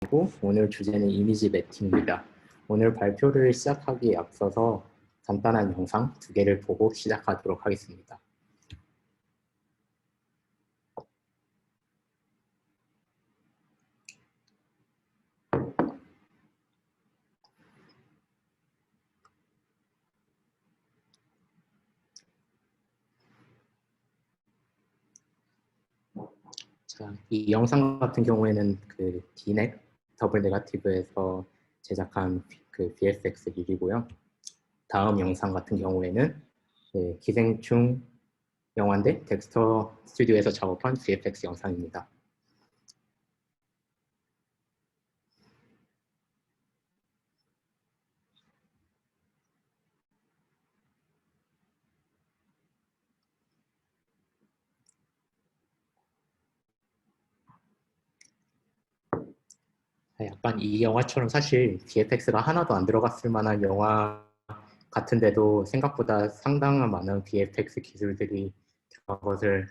그리고 오늘 주제는 이미지 매팅입니다. 오늘 발표를 시작하기에 앞서서 간단한 영상 2개를 보고 시작하도록 하겠습니다. 자, 이 영상 같은 경우에는 그 DNEG 더블 네거티브에서 제작한 그 VFX 릴이고요. 다음 영상 같은 경우에는 기생충 영화인데 덱스터 스튜디오에서 작업한 VFX 영상입니다. 약간 이 영화처럼 사실 VFX가 하나도 안 들어갔을 만한 영화 같은데도 생각보다 상당한 많은 VFX 기술들이 들어간 것을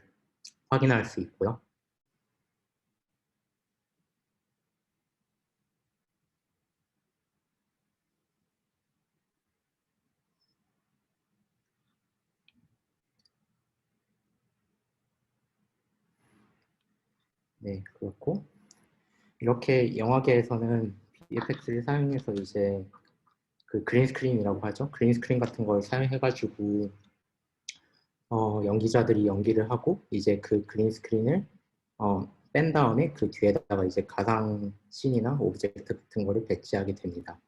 확인할 수 있고요. 네, 그렇고 이렇게 영화계에서는 VFX를 사용해서 이제 그 그린 스크린이라고 하죠. 그린 스크린 같은 걸 사용해가지고 연기자들이 연기를 하고 이제 그 그린 스크린을 뺀 다음에 그 뒤에다가 이제 가상 씬이나 오브젝트 같은 거를 배치하게 됩니다.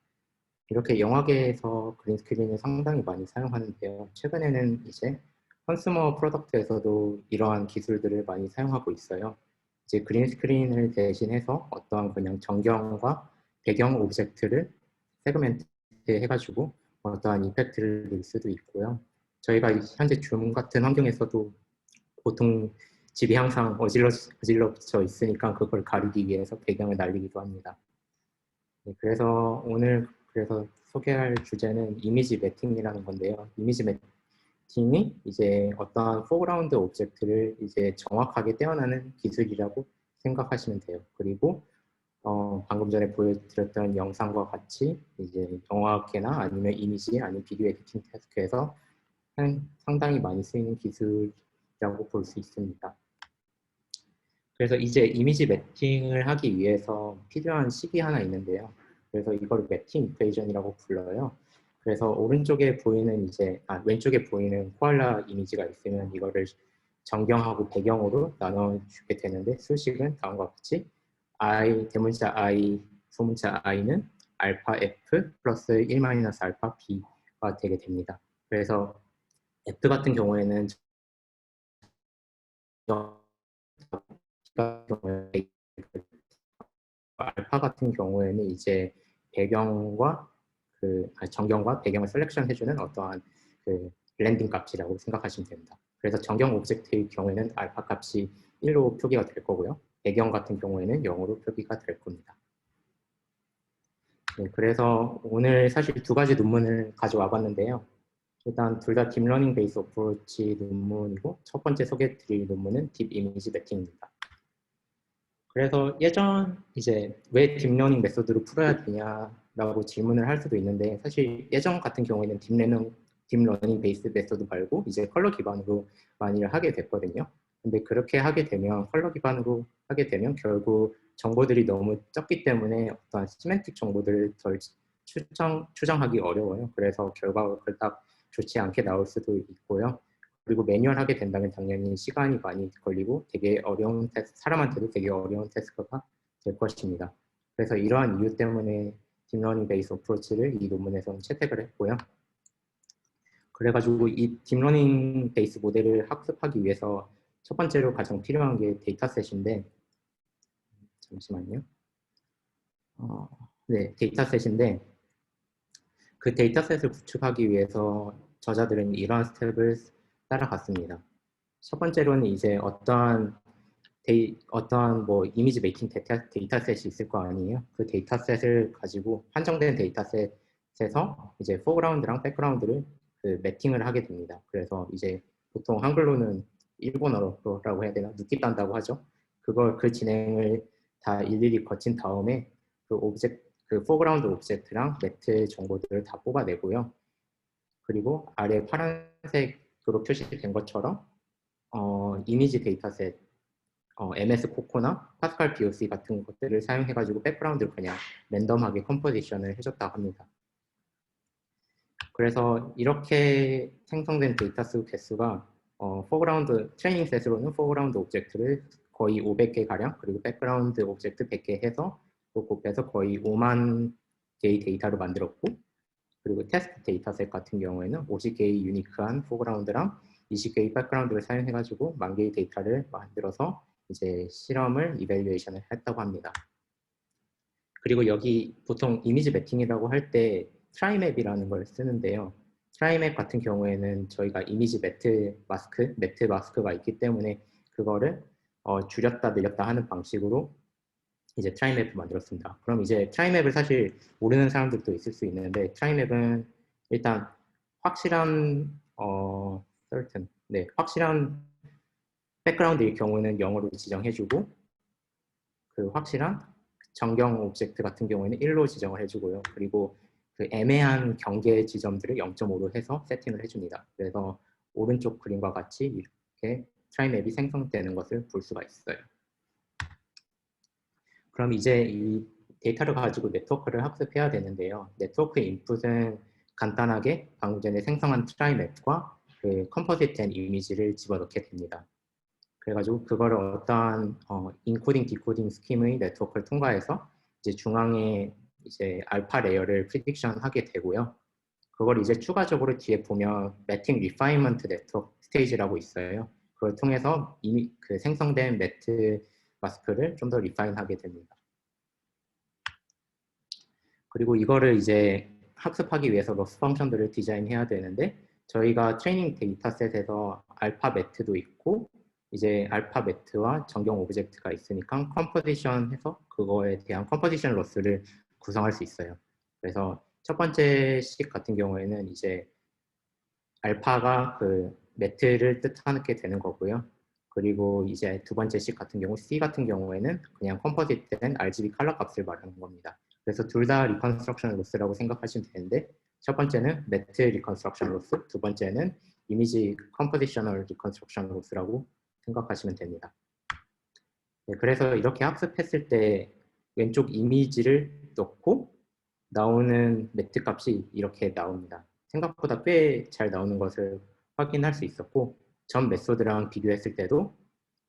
이렇게 영화계에서 그린 스크린을 상당히 많이 사용하는데요. 최근에는 이제 컨슈머 프로덕트에서도 이러한 기술들을 많이 사용하고 있어요. 이제 그린 스크린을 대신해서 어떠한 그냥 전경과 배경 오브젝트를 세그멘트 해가지고 어떠한 이펙트를 낼 수도 있고요. 저희가 현재 줌 같은 환경에서도 보통 집이 항상 어질러져 있으니까 그걸 가리기 위해서 배경을 날리기도 합니다. 네, 그래서 오늘 소개할 주제는 이미지 매팅이라는 건데요. 이미지 매팅이 이제 어떠한 포그라운드 오브젝트를 이제 정확하게 떼어내는 기술이라고 생각하시면 돼요. 그리고 방금 전에 보여드렸던 영상과 같이 이제 영화계나 아니면 이미지 아니면 비디오 에디팅 태스크에서 상당히 많이 쓰이는 기술이라고 볼 수 있습니다. 그래서 이제 이미지 매팅을 하기 위해서 필요한 식이 하나 있는데요. 그래서 이걸 매팅 이퀘이션이라고 불러요. 그래서 오른쪽에 보이는 왼쪽에 보이는 코알라 이미지가 있으면 이거를 정경하고 배경으로 나눠주게 되는데 수식은 다음과 같이 대문자 I, 소문자 I는 알파 F 플러스 1 마이너스 알파 B가 되게 됩니다. 그래서 F 같은 경우에는 알파 같은 경우에는 이제 배경과 정경과 배경을 셀렉션 해주는 어떠한 그 블렌딩 값이라고 생각하시면 됩니다. 그래서 정경 오브젝트의 경우에는 알파 값이 1로 표기가 될 거고요. 배경 같은 경우에는 0으로 표기가 될 겁니다. 네, 그래서 오늘 사실 2가지 논문을 가져와 봤는데요. 일단 둘 다 딥러닝 베이스 어프로치 논문이고 첫 번째 소개해드릴 논문은 딥 이미지 매팅입니다. 그래서 이제 왜 딥러닝 메소드로 풀어야 되냐라고 질문을 할 수도 있는데 사실 예전 같은 경우에는 딥러닝 베이스 메소드 말고 이제 컬러 기반으로 많이 하게 됐거든요. 근데 그렇게 하게 되면 컬러 기반으로 하게 되면 결국 정보들이 너무 적기 때문에 어떤 시멘틱 정보들을 덜 추정하기 어려워요. 그래서 결과가 그닥 좋지 않게 나올 수도 있고요. 그리고 매뉴얼 하게 된다면 당연히 시간이 많이 걸리고 되게 어려운 사람한테도 되게 어려운 태스크가 될 것입니다. 그래서 이러한 이유 때문에 딥러닝 베이스 어프로치를 이 논문에서는 채택을 했고요. 그래가지고 이 딥러닝 베이스 모델을 학습하기 위해서 첫 번째로 가장 필요한 게 데이터셋인데 잠시만요. 네, 데이터셋인데 그 데이터셋을 구축하기 위해서 저자들은 이러한 스텝을 따라갔습니다. 첫 번째로는 이제 어떠한 뭐 이미지 메이킹 데이터셋이 있을 거 아니에요. 그 데이터셋을 가지고 한정된 데이터셋에서 이제 포그라운드랑 백그라운드를 그 매팅을 하게 됩니다. 그래서 이제 보통 한글로는 일본어라고 해야 되나? 눕기 딴다고 하죠. 그 진행을 다 일일이 거친 다음에 그 포그라운드 오브젝트랑 매트 정보들을 다 뽑아내고요. 그리고 아래 파란색으로 표시된 것처럼 이미지 데이터셋, MS 코코나 파스칼 BOC 같은 것들을 사용해가지고 백그라운드를 그냥 랜덤하게 컴포지션을 해줬다 합니다. 그래서 이렇게 생성된 데이터 수 개수가 포그라운드 트레이닝 셋으로는 포그라운드 오브젝트를 거의 500개 가량, 그리고 백그라운드 오브젝트 100개 해서 또 곱해서 거의 5만 개의 데이터를 만들었고, 그리고 테스트 데이터셋 같은 경우에는 50개의 유니크한 포그라운드랑 20개의 백그라운드를 사용해가지고 10,000개의 데이터를 만들어서 이제 실험을 이밸류에이션을 했다고 합니다. 그리고 여기 보통 이미지 매핑이라고 할 때 트라이맵이라는 걸 쓰는데요. 트라이맵 같은 경우에는 저희가 이미지 매트 마스크가 있기 때문에 그거를 줄였다 늘렸다 하는 방식으로 이제 트라이맵을 만들었습니다. 그럼 이제 트라이맵을 사실 모르는 사람들도 있을 수 있는데, 트라이맵은 일단 확실한 확실한 백그라운드일 경우는 영어로 지정해주고, 그 확실한 정경 오브젝트 같은 경우에는 1로 지정을 해주고요. 그리고 그 애매한 경계 지점들을 0.5로 해서 세팅을 해줍니다. 그래서 오른쪽 그림과 같이 이렇게 트라이맵이 생성되는 것을 볼 수가 있어요. 그럼 이제 이 데이터를 가지고 네트워크를 학습해야 되는데요. 네트워크 인풋은 간단하게 방금 전에 생성한 트라이맵과 그 컴포짓된 이미지를 집어넣게 됩니다. 그래가지고 그거를 어떠한 인코딩, 디코딩 스킴의 네트워크를 통과해서 이제 중앙에 이제 알파 레이어를 프리딕션 하게 되고요. 그걸 이제 추가적으로 뒤에 보면 매팅 리파이먼트 네트워크 스테이지라고 있어요. 그걸 통해서 이미 그 생성된 매트 마스크를 좀 더 리파인하게 됩니다. 그리고 이거를 이제 학습하기 위해서 로스 펑션들을 디자인해야 되는데, 저희가 트레이닝 데이터셋에서 알파 매트도 있고 이제 알파 매트와 정경 오브젝트가 있으니까 컴포지션해서 그거에 대한 컴포지션 로스를 구성할 수 있어요. 그래서 첫 번째 식 같은 경우에는 이제 알파가 그 매트를 뜻하게 되는 거고요. 그리고 이제 두 번째 식 같은 경우 C 같은 경우에는 그냥 컴포짓된 RGB 컬러 값을 말하는 겁니다. 그래서 둘 다 리컨스트럭션 로스라고 생각하시면 되는데, 첫 번째는 매트 리컨스트럭션 로스, 두 번째는 이미지 컴포지셔널 리컨스트럭션 로스라고 생각하시면 됩니다. 네, 그래서 이렇게 학습했을 때 왼쪽 이미지를 넣고 나오는 매트 값이 이렇게 나옵니다. 생각보다 꽤 잘 나오는 것을 확인할 수 있었고, 전 메소드랑 비교했을 때도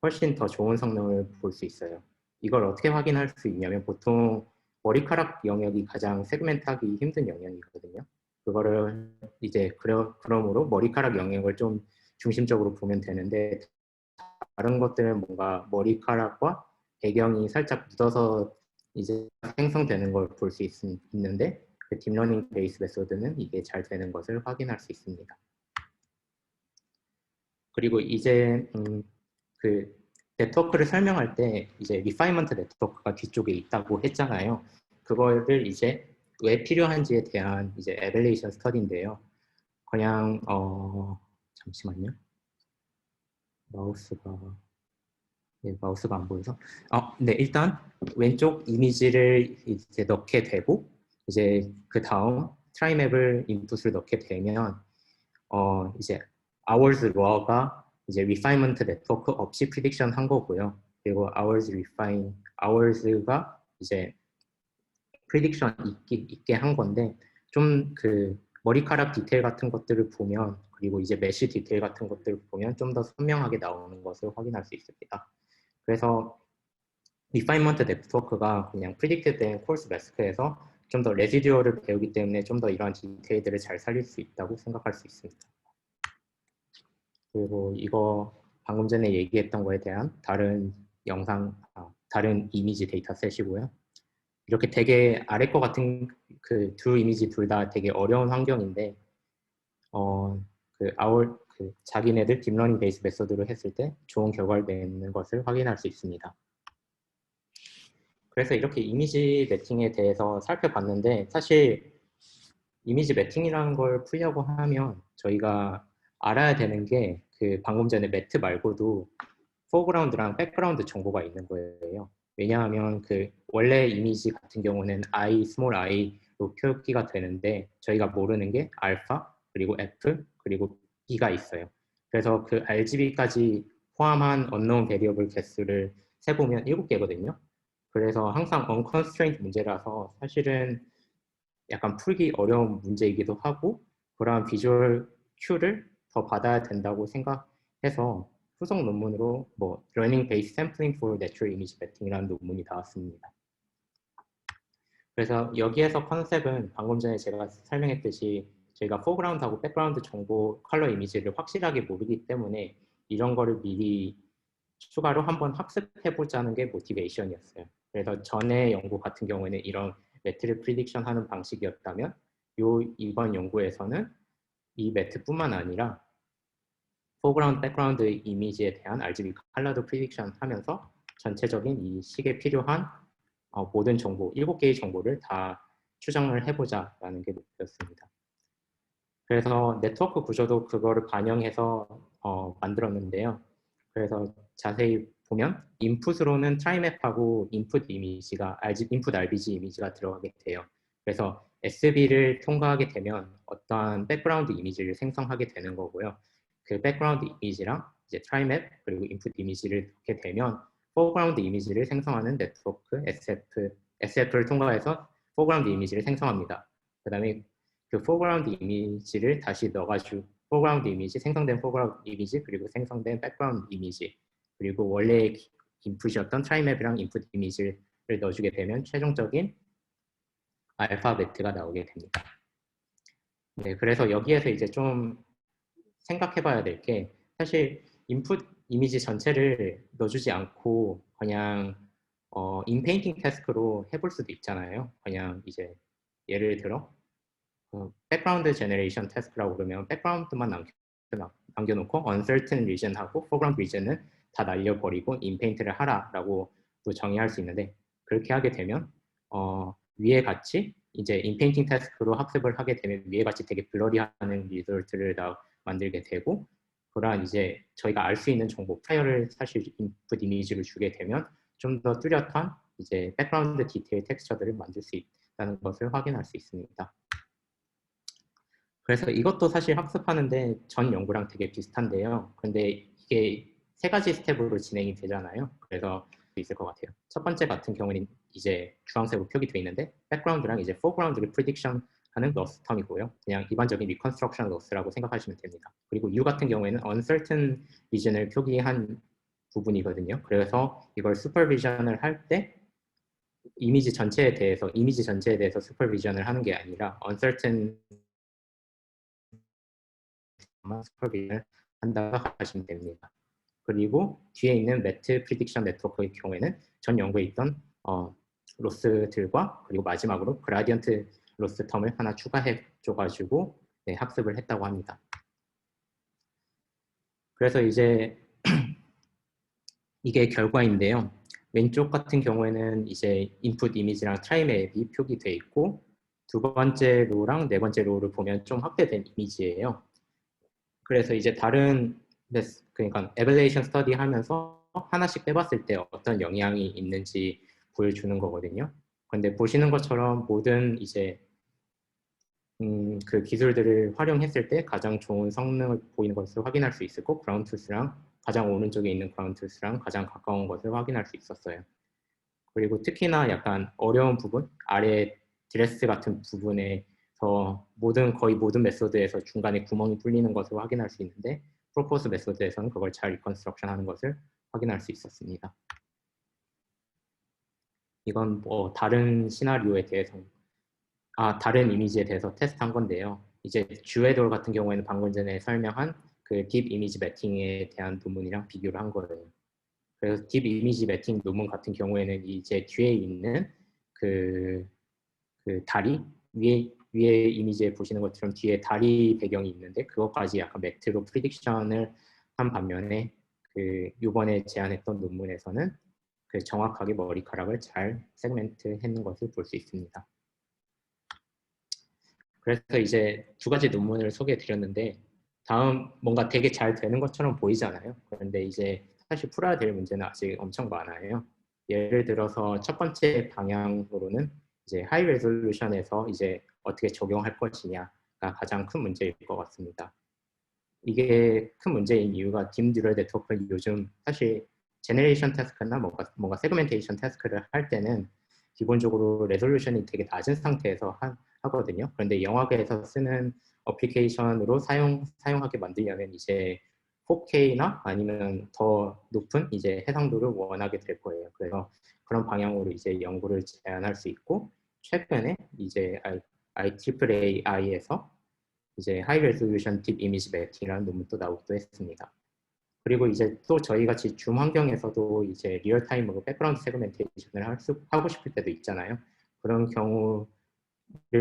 훨씬 더 좋은 성능을 볼 수 있어요. 이걸 어떻게 확인할 수 있냐면, 보통 머리카락 영역이 가장 세그멘트하기 힘든 영역이거든요. 그거를 이제 그러므로 머리카락 영역을 좀 중심적으로 보면 되는데, 다른 것들은 뭔가 머리카락과 배경이 살짝 묻어서 이제 생성되는 걸 볼 수 있는데, 그 딥러닝 베이스 메소드는 이게 잘 되는 것을 확인할 수 있습니다. 그리고 이제 그 네트워크를 설명할 때 이제 리파이먼트 네트워크가 뒤쪽에 있다고 했잖아요. 그거를 이제 왜 필요한지에 대한 이제 에밸리에이션 스터디인데요. 그냥 잠시만요. 마우스가 안 보여서. 네, 일단 왼쪽 이미지를 이제 넣게 되고, 이제 그 다음 트라이맵을 인풋을 넣게 되면 이제 hours raw가 이제 refinement 네트워크 없이 prediction 한 거고요. 그리고 hours가 이제 prediction 있게 한 건데, 좀 그 머리카락 디테일 같은 것들을 보면, 그리고 이제 메쉬 디테일 같은 것들을 보면 좀 더 선명하게 나오는 것을 확인할 수 있습니다. 그래서 리파인먼트 네트워크가 그냥 프리딕트된 코스 마스크에서 좀 더 레지듀얼을 배우기 때문에 좀 더 이러한 디테일들을 잘 살릴 수 있다고 생각할 수 있습니다. 그리고 이거 방금 전에 얘기했던 거에 대한 다른 다른 이미지 데이터셋이고요. 이렇게 되게 아래 거 같은 그 두 이미지 둘 다 되게 어려운 환경인데, 자기네들 딥러닝 베이스 메소드로 했을 때 좋은 결과를 내는 것을 확인할 수 있습니다. 그래서 이렇게 이미지 매칭에 대해서 살펴봤는데, 사실 이미지 매칭이라는 걸 풀려고 하면 저희가 알아야 되는 게 그 방금 전에 매트 말고도 포그라운드랑 백그라운드 정보가 있는 거예요. 왜냐하면 그 원래 이미지 같은 경우는 i, small i로 표기가 되는데 저희가 모르는 게 알파, 그리고 f, 그리고 b가 있어요. 그래서 그 RGB까지 포함한 unknown variable 개수를 세보면 7개거든요. 그래서 항상 unconstrained 문제라서 사실은 약간 풀기 어려운 문제이기도 하고 그러한 비주얼 큐를 더 받아야 된다고 생각해서 후속 논문으로 뭐 Learning Based Sampling for Natural Image Matching이라는 논문이 나왔습니다. 그래서 여기에서 컨셉은 방금 전에 제가 설명했듯이 저희가 포그라운드하고 백그라운드 정보 컬러 이미지를 확실하게 모르기 때문에 이런 거를 미리 추가로 한번 학습해보자는 게 모티베이션이었어요. 그래서 전에 연구 같은 경우에는 이런 매트를 프리딕션 하는 방식이었다면 이번 연구에서는 이 매트뿐만 아니라 포그라운드, 백그라운드 이미지에 대한 RGB 컬러도 프리딕션 하면서 전체적인 이 식에 필요한 모든 정보, 7개의 정보를 다 추정을 해보자라는 게 목표였습니다. 그래서 네트워크 구조도 그거를 반영해서 만들었는데요. 그래서 자세히 보면 인풋으로는 트라이맵하고 인풋 이미지가 인풋 RBG 이미지가 들어가게 돼요. 그래서 SB를 통과하게 되면 어떠한 백그라운드 이미지를 생성하게 되는 거고요. 그 백그라운드 이미지랑 이제 트라이맵 그리고 인풋 이미지를 넣게 되면 포그라운드 이미지를 생성하는 네트워크 SF를 통과해서 포그라운드 이미지를 생성합니다. 그 다음에 그 포그라운드 이미지를 다시 넣어가지고 포그라운드 이미지, 생성된 포그라운드 이미지, 그리고 생성된 백그라운드 이미지, 그리고 원래 인풋이었던 트라이맵이랑 인풋 이미지를 넣어주게 되면 최종적인 알파베트가 나오게 됩니다. 네, 그래서 여기에서 이제 좀 생각해봐야 될 게 사실 인풋 이미지 전체를 넣어주지 않고 그냥 인페인팅 태스크로 해볼 수도 있잖아요. 그냥 이제 예를 들어 백그라운드 제너레이션 태스크라고 그러면 백그라운드만 남겨놓고 uncertain region하고 foreground region은 다 날려버리고 인페인트를 하라라고 또 정의할 수 있는데 그렇게 하게 되면 위에 같이 이제 인페인팅 태스크로 학습을 하게 되면 위에 같이 되게 블러리하는 리졸트를 다 만들게 되고 그러한 이제 저희가 알 수 있는 정보 파일을 사실 인풋 이미지를 주게 되면 좀 더 뚜렷한 이제 백그라운드 디테일 텍스처들을 만들 수 있다는 것을 확인할 수 있습니다. 그래서 이것도 사실 학습하는데 전 연구랑 되게 비슷한데요. 근데 이게 3가지 스텝으로 진행이 되잖아요. 그래서 있을 것 같아요. 첫 번째 같은 경우는 이제 주황색으로 표기되어 있는데 백그라운드랑 이제 포그라운드를 프리딕션 하는 로스 텀이고요. 그냥 일반적인 리컨스트럭션 로스라고 생각하시면 됩니다. 그리고 U 같은 경우에는 uncertain region을 표기한 부분이거든요. 그래서 이걸 슈퍼비전을 할 때 이미지 전체에 대해서 슈퍼비전을 하는 게 아니라 uncertain 슈퍼비전을 한다고 하시면 됩니다. 그리고 뒤에 있는 매트 프리딕션 네트워크의 경우에는 전 연구에 있던 로스들과 그리고 마지막으로 그라디언트 로스 텀을 하나 추가해 줘가지고 네, 학습을 했다고 합니다. 그래서 이제 이게 결과인데요. 왼쪽 같은 경우에는 이제 인풋 이미지랑 트라이맵이 표기되어 있고 두 번째 로랑 네 번째 로를 보면 좀 확대된 이미지예요. 그래서 이제 다른 그러니까 에벌레이션 스터디 하면서 하나씩 빼봤을 때 어떤 영향이 있는지 보여주는 거거든요. 근데 보시는 것처럼 모든 이제 그 기술들을 활용했을 때 가장 좋은 성능을 보이는 것을 확인할 수 있었고 그라운드트루스랑 가장 오른쪽에 있는 그라운드트루스랑 가장 가까운 것을 확인할 수 있었어요. 그리고 특히나 약간 어려운 부분, 아래 드레스 같은 부분에서 거의 모든 메소드에서 중간에 구멍이 뚫리는 것을 확인할 수 있는데 프로포스 메소드에서는 그걸 잘 리컨스트럭션 하는 것을 확인할 수 있었습니다. 이건 뭐 다른 시나리오에 대해서 다른 이미지에 대해서 테스트한 건데요. 이제 주에돌 같은 경우에는 방금 전에 설명한 그 딥 이미지 매팅에 대한 논문이랑 비교를 한 거예요. 그래서 딥 이미지 매팅 논문 같은 경우에는 이제 뒤에 있는 그 다리 위에 이미지에 보시는 것처럼 뒤에 다리 배경이 있는데 그것까지 약간 매트로 프리딕션을 한 반면에 그 이번에 제안했던 논문에서는 그 정확하게 머리카락을 잘 세그멘트 했는 것을 볼 수 있습니다. 그래서 이제 2가지 논문을 소개해 드렸는데 다음 뭔가 되게 잘 되는 것처럼 보이잖아요. 그런데 이제 사실 풀어야 될 문제는 아직 엄청 많아요. 예를 들어서 첫 번째 방향으로는 이제 하이 레졸루션에서 이제 어떻게 적용할 것이냐가 가장 큰 문제일 것 같습니다. 이게 큰 문제인 이유가 딥 뉴럴 네트워크는 요즘 사실 제너레이션 태스크나 뭔가 세그멘테이션 태스크를 할 때는 기본적으로 레졸루션이 되게 낮은 상태에서 하거든요. 그런데 영화계에서 쓰는 어플리케이션으로 사용하게 만들려면 이제 4K나 아니면 더 높은 이제 해상도를 원하게 될 거예요. 그래서 그런 방향으로 이제 연구를 제안할 수 있고, 최근에 이제 IEEE에서 이제 하이 레졸루션 딥 이미지 매핑이라는 논문도 나오기도 했습니다. 그리고 이제 또 저희 같이 줌 환경에서도 이제 리얼타임으로 백그라운드 세그멘테이션을 하고 싶을 때도 있잖아요. 그런 경우를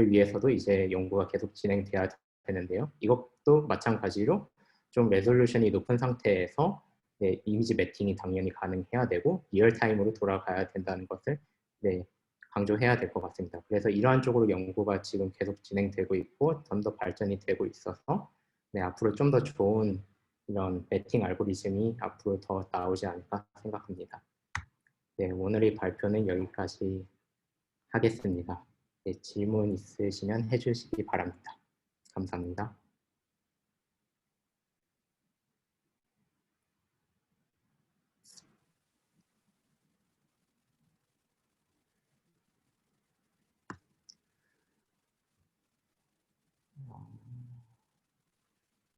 위해서도 이제 연구가 계속 진행돼야 되는데요. 이것도 마찬가지로 좀 레졸루션이 높은 상태에서 네, 이미지 매핑이 당연히 가능해야 되고 리얼타임으로 돌아가야 된다는 것을 네, 강조해야 될 것 같습니다. 그래서 이러한 쪽으로 연구가 지금 계속 진행되고 있고 좀 더 발전이 되고 있어서 네, 앞으로 좀 더 좋은 이런 배팅 알고리즘이 앞으로 더 나오지 않을까 생각합니다. 네, 오늘의 발표는 여기까지 하겠습니다. 네, 질문 있으시면 해주시기 바랍니다. 감사합니다.